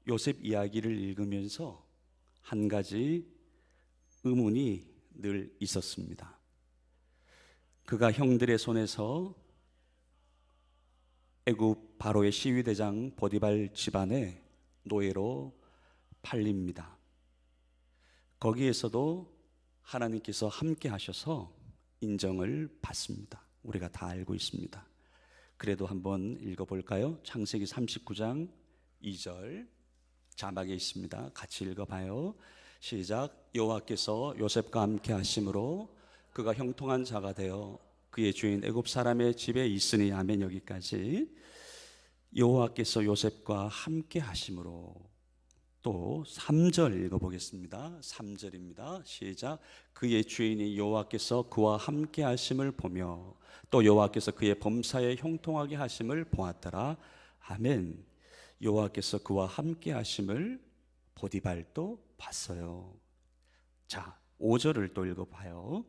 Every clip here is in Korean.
요셉 이야기를 읽으면서 한 가지 의문이 늘 있었습니다. 그가 형들의 손에서 애굽 바로의 시위대장 보디발 집안의 노예로 팔립니다. 거기에서도 하나님께서 함께 하셔서 인정을 받습니다. 우리가 다 알고 있습니다. 그래도 한번 읽어볼까요? 창세기 39장 2절 자막에 있습니다. 같이 읽어봐요. 시작. 여호와께서 요셉과 함께 하심으로 그가 형통한 자가 되어 그의 주인 애굽 사람의 집에 있으니. 아멘. 여기까지. 여호와께서 요셉과 함께 하심으로. 또 3절 읽어보겠습니다. 3절입니다. 시작. 그의 주인이 여호와께서 그와 함께 하심을 보며 또 여호와께서 그의 범사에 형통하게 하심을 보았더라. 아멘. 여호와께서 그와 함께 하심을 보디발도 봤어요. 자, 5절을 또 읽어봐요.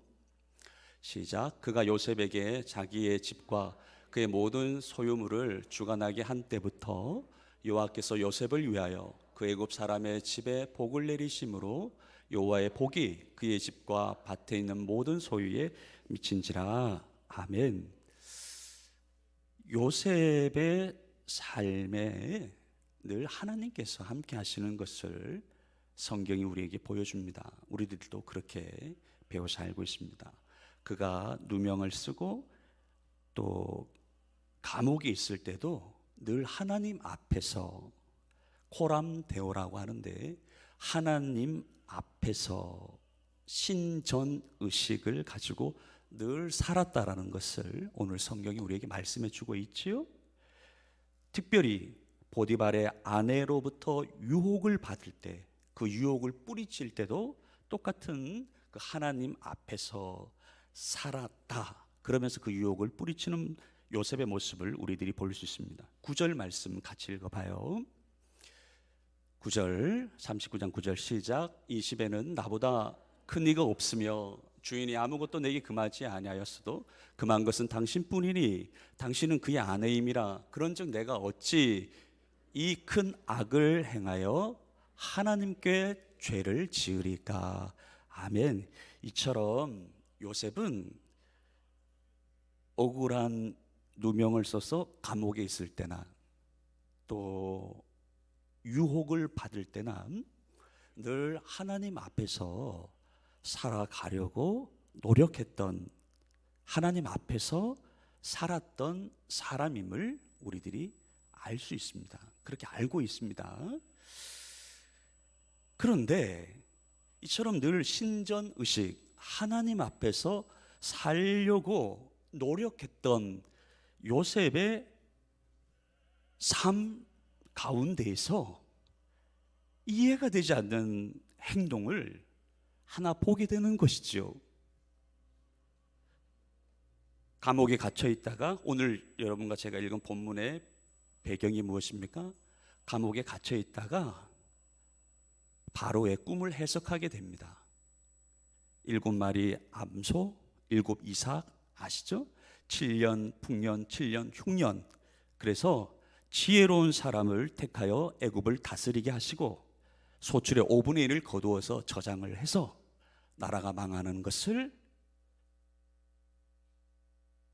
시작. 그가 요셉에게 자기의 집과 그의 모든 소유물을 주관하게 한 때부터 여호와께서 요셉을 위하여 그 애굽 사람의 집에 복을 내리심으로 여호와의 복이 그의 집과 밭에 있는 모든 소유에 미친지라. 아멘. 요셉의 삶에 늘 하나님께서 함께 하시는 것을 성경이 우리에게 보여줍니다. 우리들도 그렇게 배워서 알고 있습니다. 그가 누명을 쓰고 또 감옥에 있을 때도 늘 하나님 앞에서 코람데오라고 하는데 하나님 앞에서 신전의식을 가지고 늘 살았다라는 것을 오늘 성경이 우리에게 말씀해 주고 있지요. 특별히 보디발의 아내로부터 유혹을 받을 때, 그 유혹을 뿌리칠 때도 똑같은 그 하나님 앞에서 살았다. 그러면서 그 유혹을 뿌리치는 요셉의 모습을 우리들이 볼 수 있습니다. 9절 말씀 같이 읽어봐요. 9절, 39장 9절 시작. 이 집에는 나보다 큰 이가 없으며 주인이 아무것도 내게 금하지 아니하였어도 금한 것은 당신뿐이니 당신은 그의 아내임이라. 그런즉 내가 어찌 이 큰 악을 행하여 하나님께 죄를 지으리까. 아멘. 이처럼 요셉은 억울한 누명을 써서 감옥에 있을 때나 또 유혹을 받을 때나 늘 하나님 앞에서 살아가려고 노력했던, 하나님 앞에서 살았던 사람임을 우리들이 알 수 있습니다. 그렇게 알고 있습니다. 그런데 이처럼 늘 신전의식, 하나님 앞에서 살려고 노력했던 요셉의 삶 가운데에서 이해가 되지 않는 행동을 하나 보게 되는 것이죠. 감옥에 갇혀 있다가, 오늘 여러분과 제가 읽은 본문의 배경이 무엇입니까? 감옥에 갇혀 있다가 바로의 꿈을 해석하게 됩니다. 7마리 암소, 7 이삭 아시죠? 7년 풍년, 7년 흉년. 그래서 지혜로운 사람을 택하여 애굽을 다스리게 하시고 소출의 5분의 1을 거두어서 저장을 해서 나라가 망하는 것을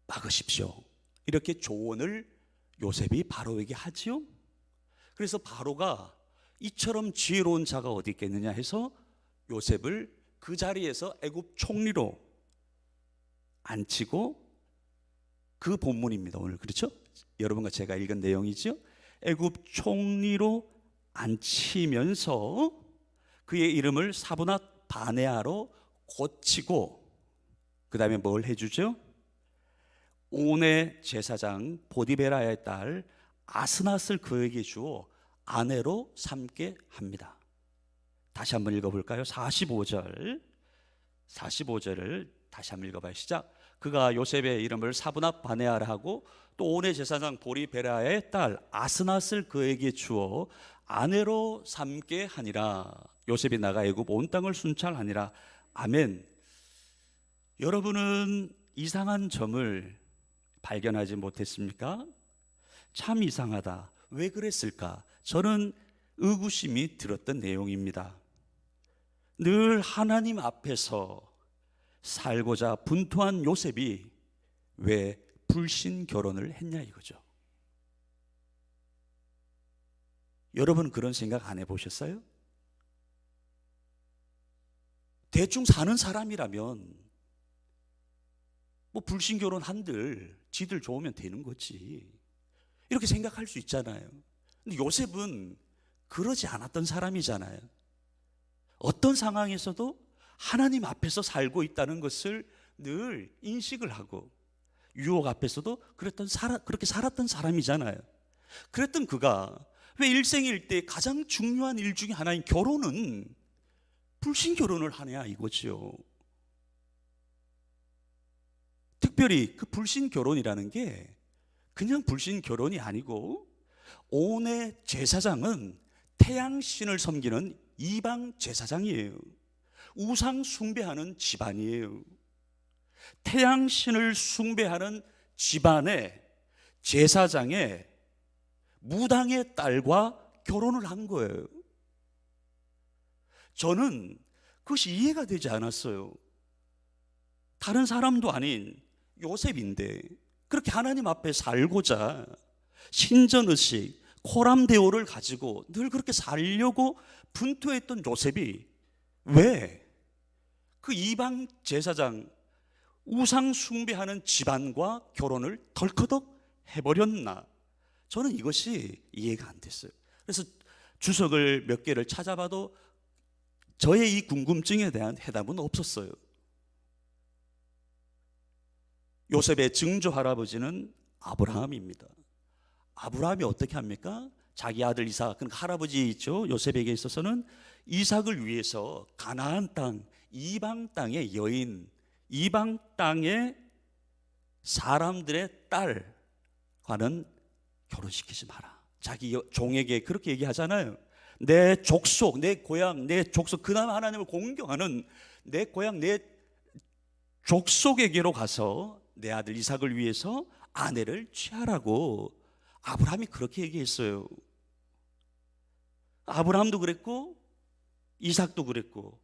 막으십시오. 이렇게 조언을 요셉이 바로에게 하지요. 그래서 바로가 이처럼 지혜로운 자가 어디 있겠느냐 해서 요셉을 그 자리에서 애굽 총리로 앉히고, 그 본문입니다 오늘. 그렇죠? 여러분과 제가 읽은 내용이죠. 애굽 총리로 앉히면서 그의 이름을 사브낫 바네아로 고치고, 그 다음에 뭘 해주죠? 온의 제사장 보디베라의 딸 아스낫을 그에게 주어 아내로 삼게 합니다. 다시 한번 읽어볼까요? 45절을 다시 한번 읽어봐요. 시작. 그가 요셉의 이름을 사브낫 바네아라 하고 또 온의 제사장 보디베라의 딸 아스낫을 그에게 주어 아내로 삼게 하니라. 요셉이 나가 애굽 온 땅을 순찰하니라. 아멘. 여러분은 이상한 점을 발견하지 못했습니까? 참 이상하다. 왜 그랬을까? 저는 의구심이 들었던 내용입니다. 늘 하나님 앞에서 살고자 분투한 요셉이 왜 불신 결혼을 했냐 이거죠. 여러분 그런 생각 안 해보셨어요? 대충 사는 사람이라면 뭐 불신 결혼 한들 지들 좋으면 되는 거지, 이렇게 생각할 수 있잖아요. 근데 요셉은 그러지 않았던 사람이잖아요. 어떤 상황에서도 하나님 앞에서 살고 있다는 것을 늘 인식을 하고, 유혹 앞에서도 그렇게 살았던 사람이잖아요. 그랬던 그가 왜 일생일대 가장 중요한 일 중에 하나인 결혼은 불신 결혼을 하냐 이거죠. 특별히 그 불신 결혼이라는 게 그냥 불신 결혼이 아니고, 온의 제사장은 태양신을 섬기는 이방 제사장이에요. 우상 숭배하는 집안이에요. 태양신을 숭배하는 집안의 제사장의 무당의 딸과 결혼을 한 거예요. 저는 그것이 이해가 되지 않았어요. 다른 사람도 아닌 요셉인데 그렇게 하나님 앞에 살고자 신전의식, 코람데오를 가지고 늘 그렇게 살려고 분투했던 요셉이 왜 그 이방 제사장, 우상 숭배하는 집안과 결혼을 덜커덕 해버렸나? 저는 이것이 이해가 안 됐어요. 그래서 주석을 몇 개를 찾아봐도 저의 이 궁금증에 대한 해답은 없었어요. 요셉의 증조 할아버지는 아브라함입니다. 아브라함이 어떻게 합니까? 자기 아들 이삭, 그러니까 할아버지 있죠, 요셉에게 있어서는 이삭을 위해서 가나안 땅, 이방 땅의 여인, 이방 땅의 사람들의 딸과는 결혼시키지 마라. 자기 종에게 그렇게 얘기하잖아요. 내 족속, 내 고향, 내 족속, 그나마 하나님을 공경하는 내 고향, 내 족속에게로 가서 내 아들 이삭을 위해서 아내를 취하라고 아브라함이 그렇게 얘기했어요. 아브라함도 그랬고 이삭도 그랬고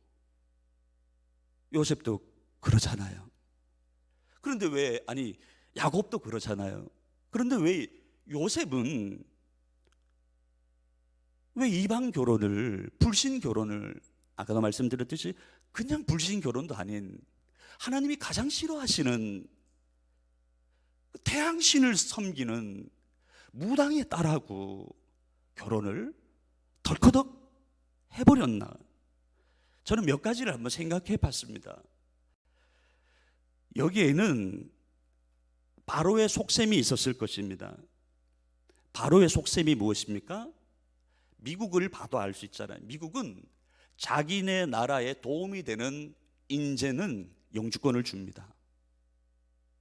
요셉도 그러잖아요. 그런데 왜, 아니 야곱도 그러잖아요. 그런데 왜 요셉은 왜 이방 결혼을, 불신 결혼을, 아까도 말씀드렸듯이 그냥 불신 결혼도 아닌 하나님이 가장 싫어하시는 태양신을 섬기는 무당의 딸하고 결혼을 덜커덕 해버렸나? 저는 몇 가지를 한번 생각해 봤습니다. 여기에는 바로의 속셈이 있었을 것입니다. 바로의 속셈이 무엇입니까? 미국을 봐도 알 수 있잖아요. 미국은 자기네 나라에 도움이 되는 인재는 영주권을 줍니다.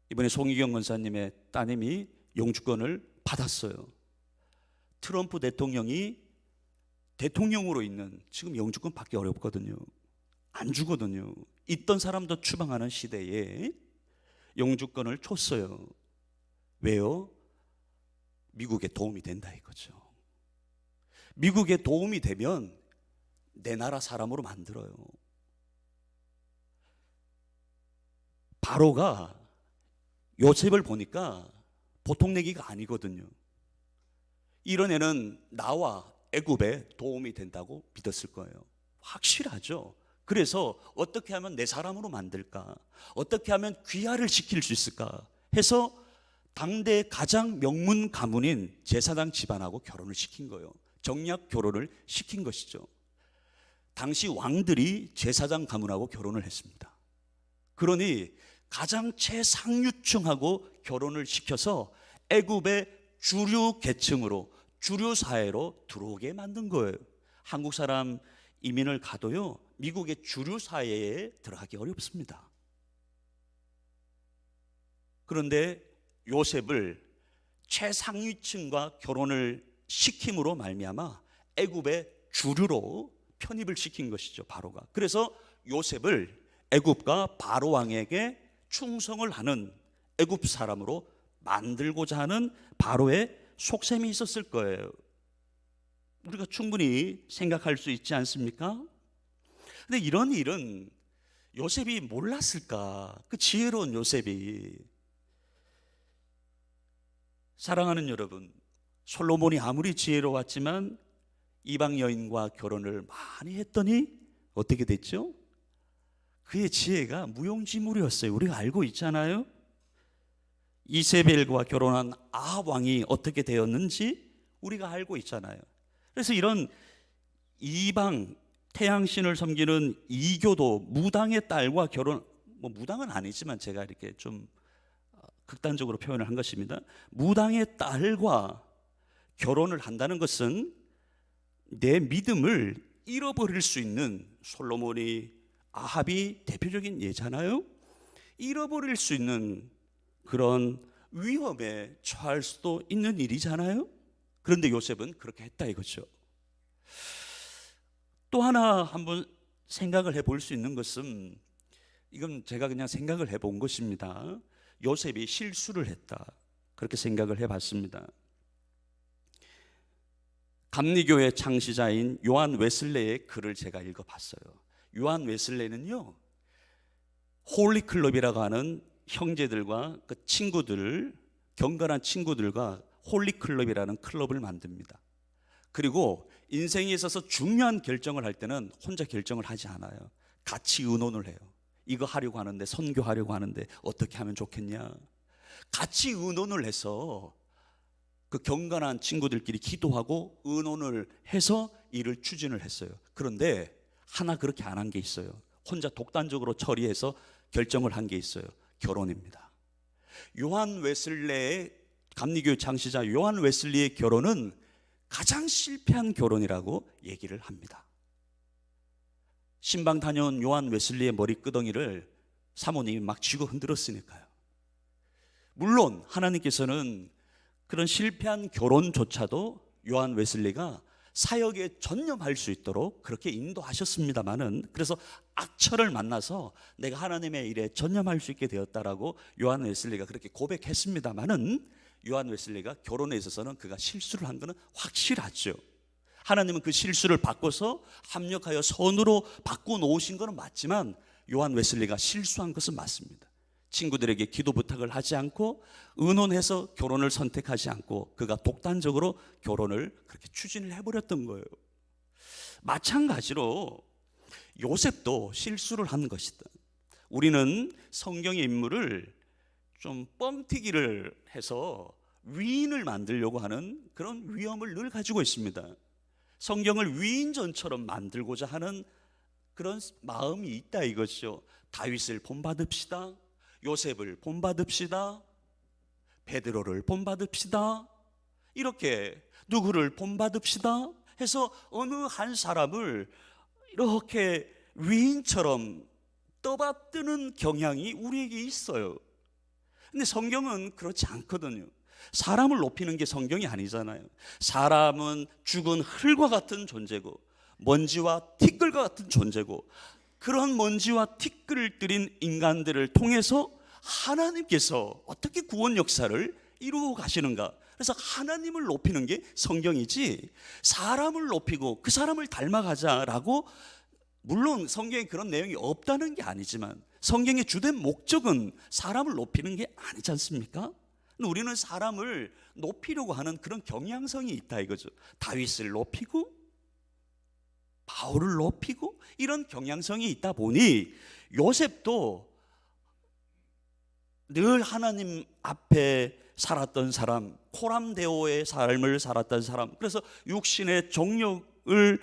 이번에 송희경 권사님의 따님이 영주권을 받았어요. 트럼프 대통령이 대통령으로 있는 지금 영주권 받기 어렵거든요. 안 주거든요. 있던 사람도 추방하는 시대에 영주권을 줬어요. 왜요? 미국에 도움이 된다 이거죠. 미국에 도움이 되면 내 나라 사람으로 만들어요. 바로가 요셉을 보니까 보통 내기가 아니거든요. 이런 애는 나와 애굽에 도움이 된다고 믿었을 거예요. 확실하죠. 그래서 어떻게 하면 내 사람으로 만들까? 어떻게 하면 귀화를 시킬 수 있을까? 해서 당대 가장 명문 가문인 제사장 집안하고 결혼을 시킨 거예요. 정략 결혼을 시킨 것이죠. 당시 왕들이 제사장 가문하고 결혼을 했습니다. 그러니 가장 최상류층하고 결혼을 시켜서 애굽의 주류 계층으로, 주류 사회로 들어오게 만든 거예요. 한국 사람 이민을 가도요, 미국의 주류 사회에 들어가기 어렵습니다. 그런데 요셉을 최상위층과 결혼을 시킴으로 말미암아 애굽의 주류로 편입을 시킨 것이죠, 바로가. 그래서 요셉을 애굽과 바로 왕에게 충성을 하는 애굽 사람으로 만들고자 하는 바로의 속셈이 있었을 거예요. 우리가 충분히 생각할 수 있지 않습니까? 근데 이런 일은 요셉이 몰랐을까? 그 지혜로운 요셉이. 사랑하는 여러분, 솔로몬이 아무리 지혜로웠지만 이방 여인과 결혼을 많이 했더니 어떻게 됐죠? 그의 지혜가 무용지물이었어요. 우리가 알고 있잖아요. 이세벨과 결혼한 아합 왕이 어떻게 되었는지 우리가 알고 있잖아요. 그래서 이런 이방 태양신을 섬기는 이교도 무당의 딸과 결혼, 무당은 아니지만 제가 이렇게 좀 극단적으로 표현을 한 것입니다. 무당의 딸과 결혼을 한다는 것은 내 믿음을 잃어버릴 수 있는, 솔로몬이 아합이 대표적인 예잖아요. 잃어버릴 수 있는 그런 위험에 처할 수도 있는 일이잖아요. 그런데 요셉은 그렇게 했다 이거죠. 또 하나 한번 생각을 해볼 수 있는 것은, 이건 제가 그냥 생각을 해본 것입니다. 요셉이 실수를 했다, 그렇게 생각을 해봤습니다. 감리교의 창시자인 요한 웨슬레의 글을 제가 읽어봤어요. 요한 웨슬레는요, 홀리클럽이라고 하는 형제들과 그 친구들, 경건한 친구들과 홀리클럽이라는 클럽을 만듭니다. 그리고 인생에 있어서 중요한 결정을 할 때는 혼자 결정을 하지 않아요. 같이 의논을 해요. 이거 하려고 하는데, 선교하려고 하는데 어떻게 하면 좋겠냐. 같이 의논을 해서 그 경건한 친구들끼리 기도하고 의논을 해서 일을 추진을 했어요. 그런데 하나 그렇게 안 한 게 있어요. 혼자 독단적으로 처리해서 결정을 한 게 있어요. 결혼입니다. 요한 웨슬레의, 감리교 창시자 요한 웨슬리의 결혼은 가장 실패한 결혼이라고 얘기를 합니다. 신방 다녀온 요한 웨슬리의 머리끄덩이를 사모님이 막 쥐고 흔들었으니까요. 물론 하나님께서는 그런 실패한 결혼조차도 요한 웨슬리가 사역에 전념할 수 있도록 그렇게 인도하셨습니다마는, 그래서 악처를 만나서 내가 하나님의 일에 전념할 수 있게 되었다라고 요한 웨슬리가 그렇게 고백했습니다마는, 요한 웨슬리가 결혼에 있어서는 그가 실수를 한 것은 확실하죠. 하나님은 그 실수를 바꿔서 합력하여 선으로 바꿔놓으신 것은 맞지만 요한 웨슬리가 실수한 것은 맞습니다. 친구들에게 기도 부탁을 하지 않고 의논해서 결혼을 선택하지 않고 그가 독단적으로 결혼을 그렇게 추진을 해버렸던 거예요. 마찬가지로 요셉도 실수를 한 것이다. 우리는 성경의 인물을 좀 뻥튀기를 해서 위인을 만들려고 하는 그런 위험을 늘 가지고 있습니다. 성경을 위인전처럼 만들고자 하는 그런 마음이 있다 이것이죠. 다윗을 본받읍시다, 요셉을 본받읍시다, 베드로를 본받읍시다, 이렇게 누구를 본받읍시다 해서 어느 한 사람을 이렇게 위인처럼 떠받드는 경향이 우리에게 있어요. 근데 성경은 그렇지 않거든요. 사람을 높이는 게 성경이 아니잖아요. 사람은 죽은 흙과 같은 존재고 먼지와 티끌과 같은 존재고, 그런 먼지와 티끌들인 인간들을 통해서 하나님께서 어떻게 구원 역사를 이루어 가시는가. 그래서 하나님을 높이는 게 성경이지, 사람을 높이고 그 사람을 닮아가자라고, 물론 성경에 그런 내용이 없다는 게 아니지만 성경의 주된 목적은 사람을 높이는 게 아니지 않습니까? 우리는 사람을 높이려고 하는 그런 경향성이 있다 이거죠. 다윗을 높이고 바울을 높이고 이런 경향성이 있다 보니 요셉도 늘 하나님 앞에 살았던 사람, 코람데오의 삶을 살았던 사람, 그래서 육신의 정욕을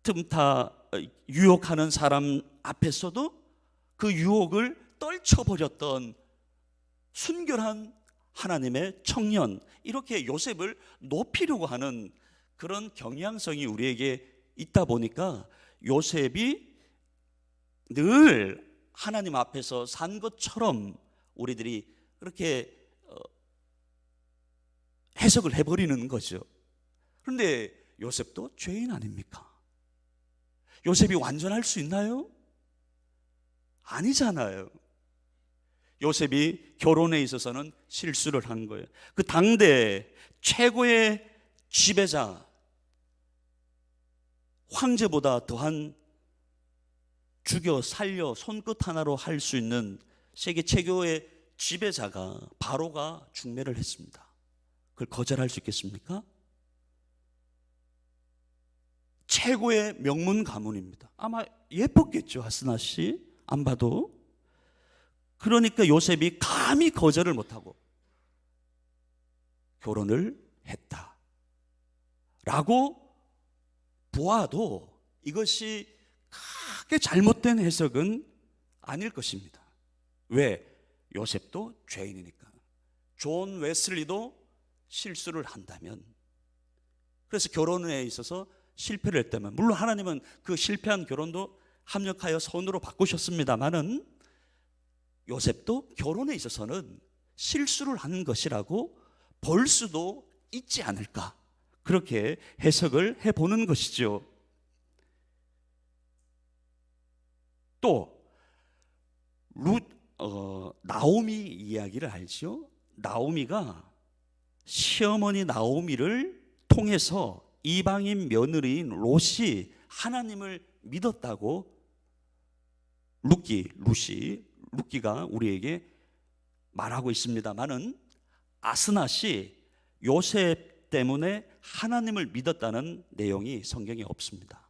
틈타 유혹하는 사람 앞에서도 그 유혹을 떨쳐버렸던 순결한 하나님의 청년, 이렇게 요셉을 높이려고 하는 그런 경향성이 우리에게 있다 보니까 요셉이 늘 하나님 앞에서 산 것처럼 우리들이 그렇게 해석을 해버리는 거죠. 그런데 요셉도 죄인 아닙니까? 요셉이 완전할 수 있나요? 아니잖아요. 요셉이 결혼에 있어서는 실수를 한 거예요. 그 당대 최고의 지배자, 황제보다 더한 죽여 살려 손끝 하나로 할 수 있는 세계 최고의 지배자가 바로가 중매를 했습니다. 그걸 거절할 수 있겠습니까? 최고의 명문 가문입니다. 아마 예뻤겠죠, 아스나시 안 봐도. 그러니까 요셉이 감히 거절을 못하고 결혼을 했다 라고 보아도 이것이 크게 잘못된 해석은 아닐 것입니다. 왜? 요셉도 죄인이니까. 존 웨슬리도 실수를 한다면, 그래서 결혼에 있어서 실패를 했다면, 물론 하나님은 그 실패한 결혼도 합력하여 선으로 바꾸셨습니다마는 요셉도 결혼에 있어서는 실수를 한 것이라고 볼 수도 있지 않을까, 그렇게 해석을 해보는 것이죠. 또 나오미 이야기를 알죠? 나오미가 시어머니 나오미를 통해서 이방인 며느리인 롯이 하나님을 믿었다고 루키가 우리에게 말하고 있습니다만은 아스낫이 요셉 때문에 하나님을 믿었다는 내용이 성경에 없습니다.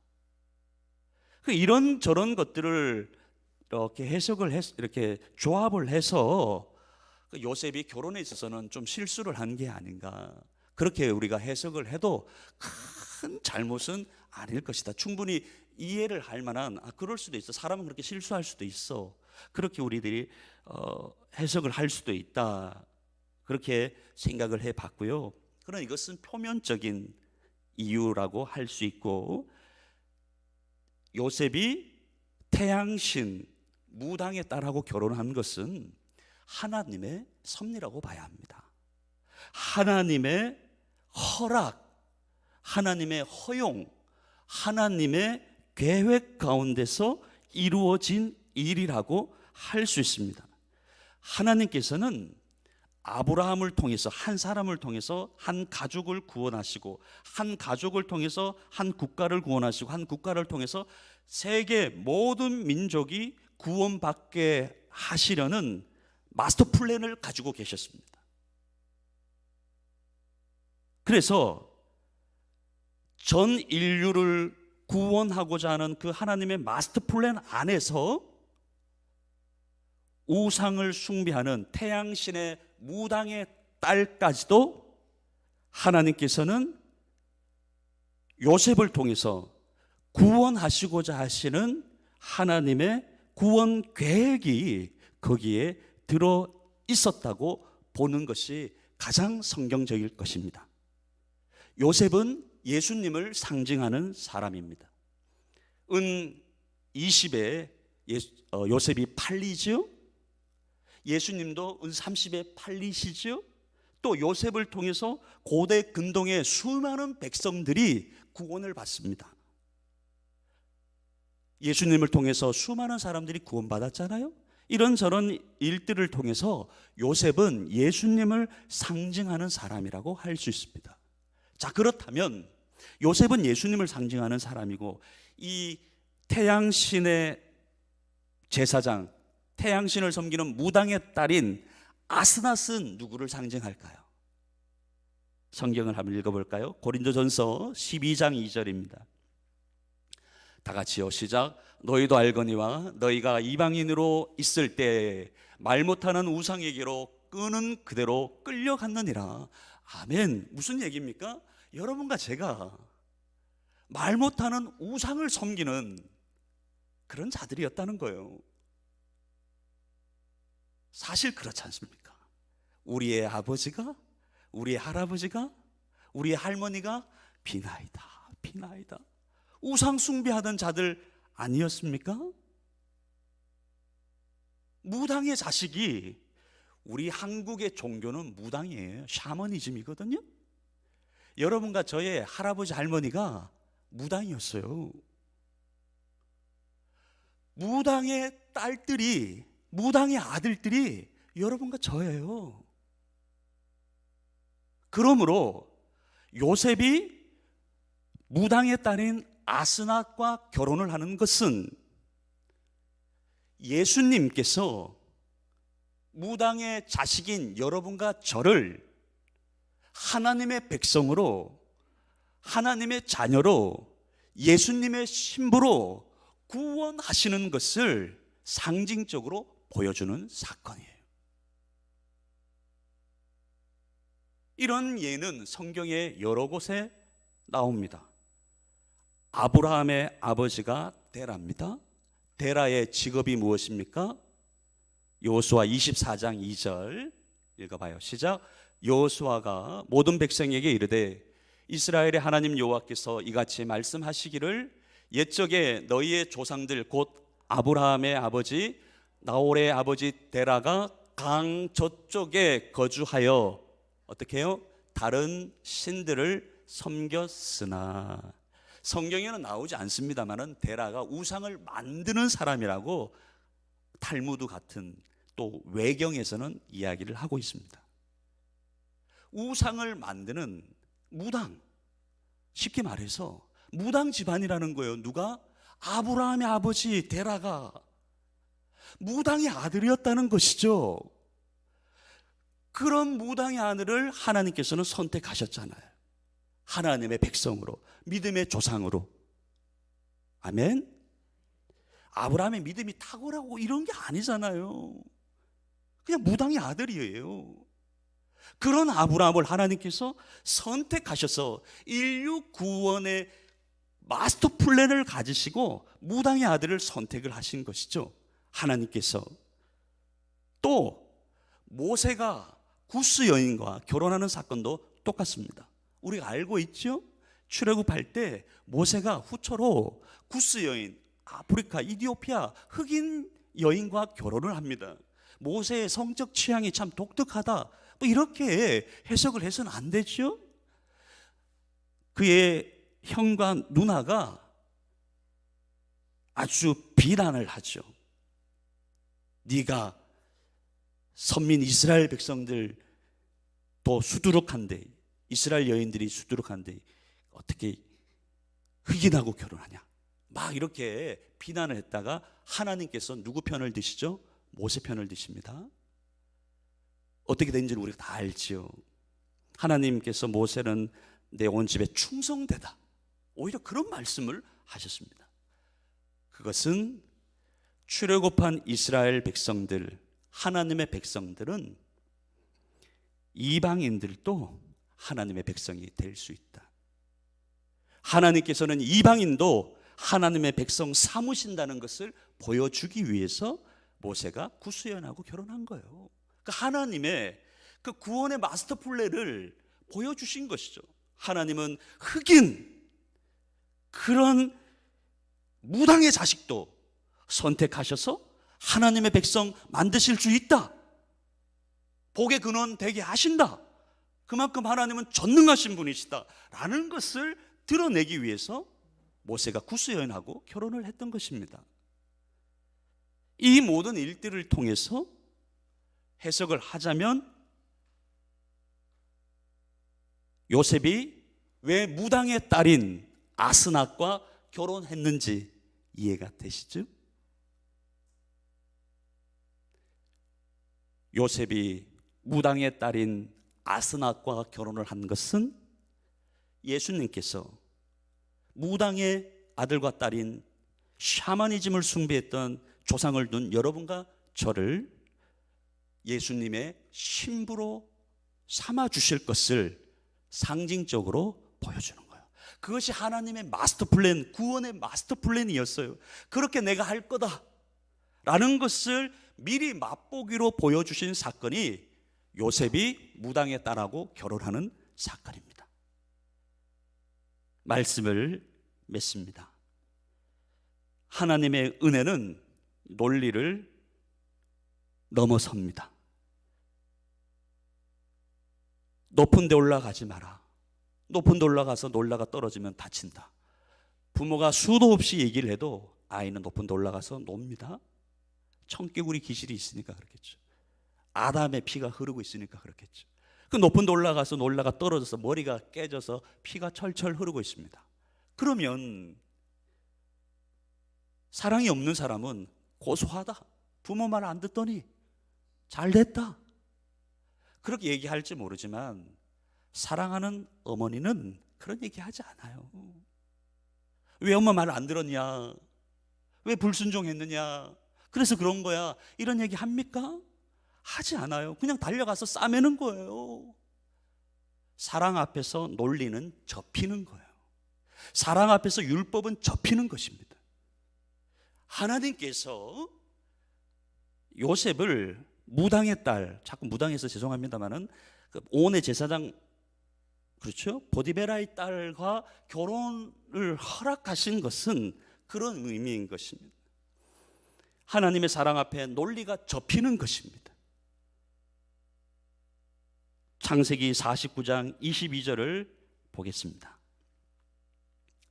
이런 것들을 이렇게 이렇게 조합을 해서 요셉이 결혼에 있어서는 좀 실수를 한 게 아닌가, 그렇게 우리가 해석을 해도 큰 잘못은 아닐 것이다. 충분히 이해를 할 만한, 그럴 수도 있어, 사람은 그렇게 실수할 수도 있어, 그렇게 우리들이 해석을 할 수도 있다, 그렇게 생각을 해봤고요. 그러나 이것은 표면적인 이유라고 할 수 있고, 요셉이 태양신 무당의 딸하고 결혼한 것은 하나님의 섭리라고 봐야 합니다. 하나님의 허락, 하나님의 허용, 하나님의 계획 가운데서 이루어진 일이라고 할 수 있습니다. 하나님께서는 아브라함을 통해서, 한 사람을 통해서 한 가족을 구원하시고, 한 가족을 통해서 한 국가를 구원하시고, 한 국가를 통해서 세계 모든 민족이 구원받게 하시려는 마스터 플랜을 가지고 계셨습니다. 그래서 전 인류를 구원하고자 하는 그 하나님의 마스터 플랜 안에서 우상을 숭배하는 태양신의 무당의 딸까지도 하나님께서는 요셉을 통해서 구원하시고자 하시는 하나님의 구원 계획이 거기에 들어 있었다고 보는 것이 가장 성경적일 것입니다. 요셉은 예수님을 상징하는 사람입니다. 은 20에 요셉이 팔리죠. 예수님도 은 30에 팔리시죠. 또 요셉을 통해서 고대 근동의 수많은 백성들이 구원을 받습니다. 예수님을 통해서 수많은 사람들이 구원받았잖아요. 이런저런 일들을 통해서 요셉은 예수님을 상징하는 사람이라고 할 수 있습니다. 자, 그렇다면 요셉은 예수님을 상징하는 사람이고, 이 태양신의 제사장, 태양신을 섬기는 무당의 딸인 아스낫은 누구를 상징할까요? 성경을 한번 읽어볼까요? 고린도전서 12장 2절입니다. 다 같이요, 시작. 너희도 알거니와 너희가 이방인으로 있을 때 말 못하는 우상에게로 끄는 그대로 끌려갔느니라. 아멘. 무슨 얘기입니까? 여러분과 제가 말 못하는 우상을 섬기는 그런 자들이었다는 거예요. 사실 그렇지 않습니까? 우리의 아버지가, 우리의 할아버지가, 우리의 할머니가 비나이다 우상 숭배하던 자들 아니었습니까? 무당의 자식이, 우리 한국의 종교는 무당이에요. 샤머니즘이거든요. 여러분과 저의 할아버지 할머니가 무당이었어요. 무당의 딸들이, 무당의 아들들이 여러분과 저예요. 그러므로 요셉이 무당의 딸인 아스낫과 결혼을 하는 것은 예수님께서 무당의 자식인 여러분과 저를 하나님의 백성으로, 하나님의 자녀로, 예수님의 신부로 구원하시는 것을 상징적으로 보여주는 사건이에요. 이런 예는 성경의 여러 곳에 나옵니다. 아브라함의 아버지가 데라입니다. 데라의 직업이 무엇입니까? 여호수아 24장 2절 읽어봐요. 시작. 여호수아가 모든 백성에게 이르되 이스라엘의 하나님 여호와께서 이같이 말씀하시기를 옛적에 너희의 조상들 곧 아브라함의 아버지 나홀의 아버지 데라가 강 저쪽에 거주하여 어떻게 해요? 다른 신들을 섬겼으나. 성경에는 나오지 않습니다만은 데라가 우상을 만드는 사람이라고 탈무드 같은 또 외경에서는 이야기를 하고 있습니다. 우상을 만드는 무당, 쉽게 말해서 무당 집안이라는 거예요. 누가? 아브라함의 아버지 데라가 무당의 아들이었다는 것이죠. 그런 무당의 아들을 하나님께서는 선택하셨잖아요. 하나님의 백성으로, 믿음의 조상으로. 아멘. 아브라함의 믿음이 탁월하고 이런 게 아니잖아요. 그냥 무당의 아들이에요. 그런 아브라함을 하나님께서 선택하셔서 인류 구원의 마스터 플랜을 가지시고 무당의 아들을 선택을 하신 것이죠. 하나님께서. 또 모세가 구스 여인과 결혼하는 사건도 똑같습니다. 우리가 알고 있죠? 출애굽할 때 모세가 후처로 구스 여인, 아프리카, 이디오피아 흑인 여인과 결혼을 합니다. 모세의 성적 취향이 참 독특하다, 뭐 이렇게 해석을 해서는 안 되죠. 그의 형과 누나가 아주 비난을 하죠. 네가 선민 이스라엘 백성들 또 수두룩한데, 이스라엘 여인들이 수두룩한데 어떻게 흑인하고 결혼하냐, 막 이렇게 비난을 했다가 하나님께서 누구 편을 드시죠? 모세 편을 드십니다. 어떻게 된지는 우리가 다 알지요. 하나님께서 모세는 내 온 집에 충성되다, 오히려 그런 말씀을 하셨습니다. 그것은 출애굽한 이스라엘 백성들, 하나님의 백성들은 이방인들도 하나님의 백성이 될 수 있다. 하나님께서는 이방인도 하나님의 백성 삼으신다는 것을 보여주기 위해서 모세가 구스연하고 결혼한 거예요. 그 하나님의 그 구원의 마스터 플랜을 보여주신 것이죠. 하나님은 흑인, 그런 무당의 자식도 선택하셔서 하나님의 백성 만드실 수 있다, 복의 근원 되게 하신다, 그만큼 하나님은 전능하신 분이시다 라는 것을 드러내기 위해서 모세가 구스 여인하고 결혼을 했던 것입니다. 이 모든 일들을 통해서 해석을 하자면 요셉이 왜 무당의 딸인 아스낫과 결혼했는지 이해가 되시죠? 요셉이 무당의 딸인 아스낫과 결혼을 한 것은 예수님께서 무당의 아들과 딸인 샤머니즘을 숭배했던 조상을 둔 여러분과 저를 예수님의 신부로 삼아 주실 것을 상징적으로 보여주는 거예요. 그것이 하나님의 마스터 플랜, 구원의 마스터 플랜이었어요. 그렇게 내가 할 거다 라는 것을 미리 맛보기로 보여주신 사건이 요셉이 무당의 딸하고 결혼하는 사건입니다. 말씀을 맺습니다. 하나님의 은혜는 논리를 넘어섭니다. 높은 데 올라가지 마라. 높은 데 올라가서 놀다가 떨어지면 다친다. 부모가 수도 없이 얘기를 해도 아이는 높은 데 올라가서 놉니다. 청개구리 기질이 있으니까 그렇겠죠. 아담의 피가 흐르고 있으니까 그렇겠죠. 그 높은 데 올라가서 놀다가 떨어져서 머리가 깨져서 피가 철철 흐르고 있습니다. 그러면 사랑이 없는 사람은 고소하다, 부모 말 안 듣더니 잘 됐다, 그렇게 얘기할지 모르지만 사랑하는 어머니는 그런 얘기 하지 않아요. 왜 엄마 말 안 들었냐, 왜 불순종했느냐, 그래서 그런 거야, 이런 얘기 합니까? 하지 않아요. 그냥 달려가서 싸매는 거예요. 사랑 앞에서 논리는 접히는 거예요. 사랑 앞에서 율법은 접히는 것입니다. 하나님께서 요셉을 무당의 딸, 자꾸 무당해서 죄송합니다만은 그 온의 제사장, 그렇죠? 보디베라의 딸과 결혼을 허락하신 것은 그런 의미인 것입니다. 하나님의 사랑 앞에 논리가 접히는 것입니다. 창세기 49장 22절을 보겠습니다.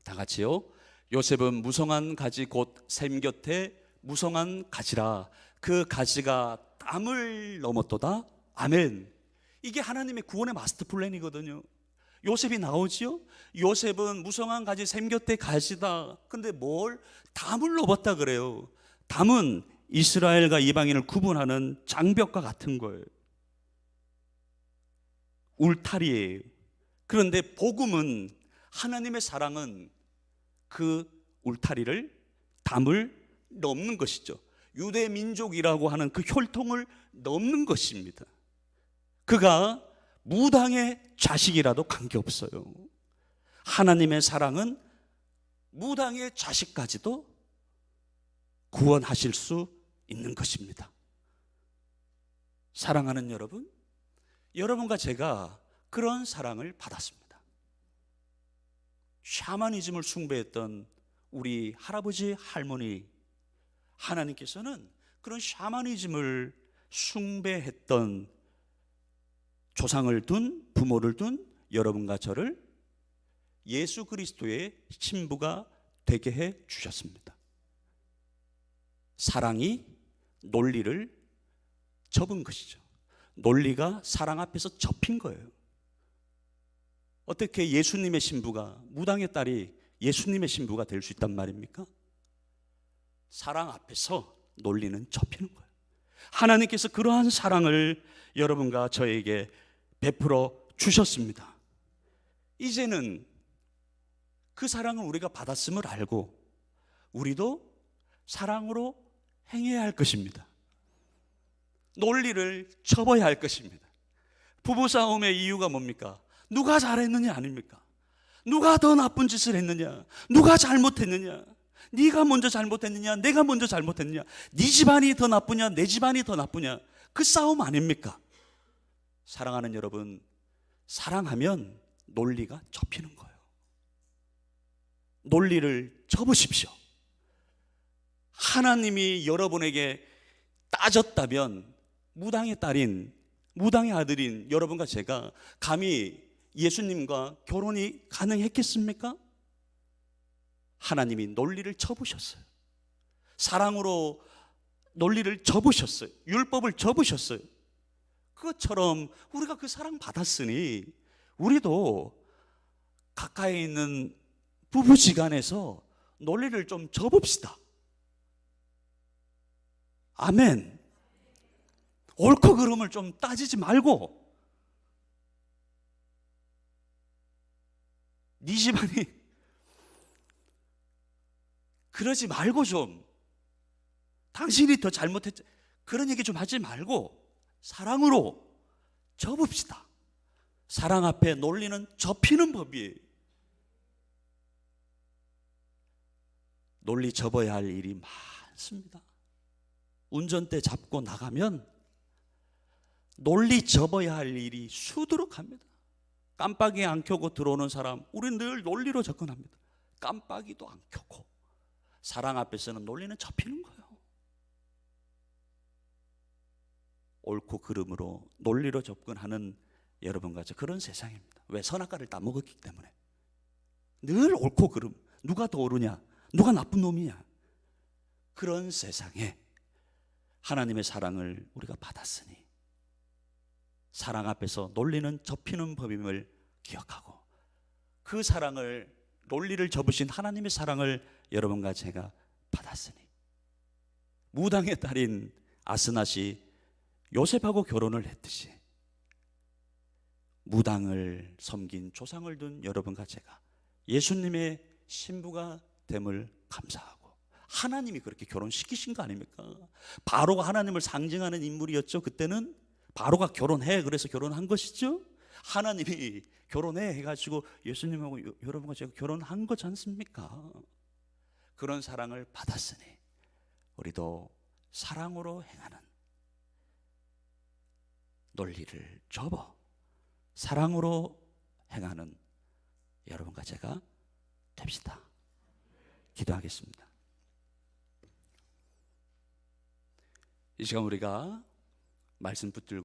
다 같이요. 요셉은 무성한 가지 곧 샘 곁에 무성한 가지라, 그 가지가 땀을 넘었도다. 아멘. 이게 하나님의 구원의 마스터 플랜이거든요. 요셉이 나오지요. 요셉은 무성한 가지 샘 곁에 가지다. 근데 뭘? 담을 넘었다 그래요. 담은 이스라엘과 이방인을 구분하는 장벽과 같은 거예요. 울타리예요. 그런데 복음은, 하나님의 사랑은 그 울타리를, 담을 넘는 것이죠. 유대 민족이라고 하는 그 혈통을 넘는 것입니다. 그가 무당의 자식이라도 관계없어요. 하나님의 사랑은 무당의 자식까지도 구원하실 수 있는 것입니다. 사랑하는 여러분, 여러분과 제가 그런 사랑을 받았습니다. 샤머니즘을 숭배했던 우리 할아버지, 할머니, 하나님께서는 그런 샤머니즘을 숭배했던 조상을 둔, 부모를 둔 여러분과 저를 예수 그리스도의 신부가 되게 해 주셨습니다. 사랑이 논리를 접은 것이죠. 논리가 사랑 앞에서 접힌 거예요. 어떻게 예수님의 신부가, 무당의 딸이 예수님의 신부가 될 수 있단 말입니까? 사랑 앞에서 논리는 접히는 거예요. 하나님께서 그러한 사랑을 여러분과 저에게 베풀어 주셨습니다. 이제는 그 사랑을 우리가 받았음을 알고 우리도 사랑으로 행해야 할 것입니다. 논리를 접어야 할 것입니다. 부부싸움의 이유가 뭡니까? 누가 잘했느냐 아닙니까? 누가 더 나쁜 짓을 했느냐, 누가 잘못했느냐, 네가 먼저 잘못했느냐, 내가 먼저 잘못했느냐, 네 집안이 더 나쁘냐, 내 집안이 더 나쁘냐, 그 싸움 아닙니까? 사랑하는 여러분, 사랑하면 논리가 접히는 거예요. 논리를 접으십시오. 하나님이 여러분에게 따졌다면 무당의 딸인, 무당의 아들인 여러분과 제가 감히 예수님과 결혼이 가능했겠습니까? 하나님이 논리를 접으셨어요. 사랑으로 논리를 접으셨어요. 율법을 접으셨어요. 그것처럼 우리가 그 사랑 받았으니 우리도 가까이 있는 부부지간에서 논리를 좀 접읍시다. 아멘. 옳고 그름을 좀 따지지 말고, 네 집안이 그러지 말고, 좀 당신이 더 잘못했지, 그런 얘기 좀 하지 말고 사랑으로 접읍시다. 사랑 앞에 논리는 접히는 법이에요. 논리 접어야 할 일이 많습니다. 운전대 잡고 나가면 논리 접어야 할 일이 수두룩합니다. 깜빡이 안 켜고 들어오는 사람, 우리는 늘 논리로 접근합니다. 깜빡이도 안 켜고. 사랑 앞에서는 논리는 접히는 거예요. 옳고 그름으로 논리로 접근하는 여러분과 저, 그런 세상입니다. 왜? 선악과를 따먹었기 때문에. 늘 옳고 그름, 누가 더 옳으냐, 누가 나쁜 놈이냐, 그런 세상에 하나님의 사랑을 우리가 받았으니 사랑 앞에서 논리는 접히는 법임을 기억하고 그 사랑을, 논리를 접으신 하나님의 사랑을 여러분과 제가 받았으니 무당의 딸인 아스낫이 요셉하고 결혼을 했듯이 무당을 섬긴 조상을 둔 여러분과 제가 예수님의 신부가 됨을 감사하고, 하나님이 그렇게 결혼시키신 거 아닙니까? 바로가 하나님을 상징하는 인물이었죠. 그때는 바로가 결혼해 그래서 결혼한 것이죠. 하나님이 결혼해 해가지고 예수님하고 여러분과 제가 결혼한 거지 않습니까? 그런 사랑을 받았으니 우리도 사랑으로 행하는, 논리를 접어 사랑으로 행하는 여러분과 제가 됩시다. 기도하겠습니다. 이 시간 우리가 말씀 붙들고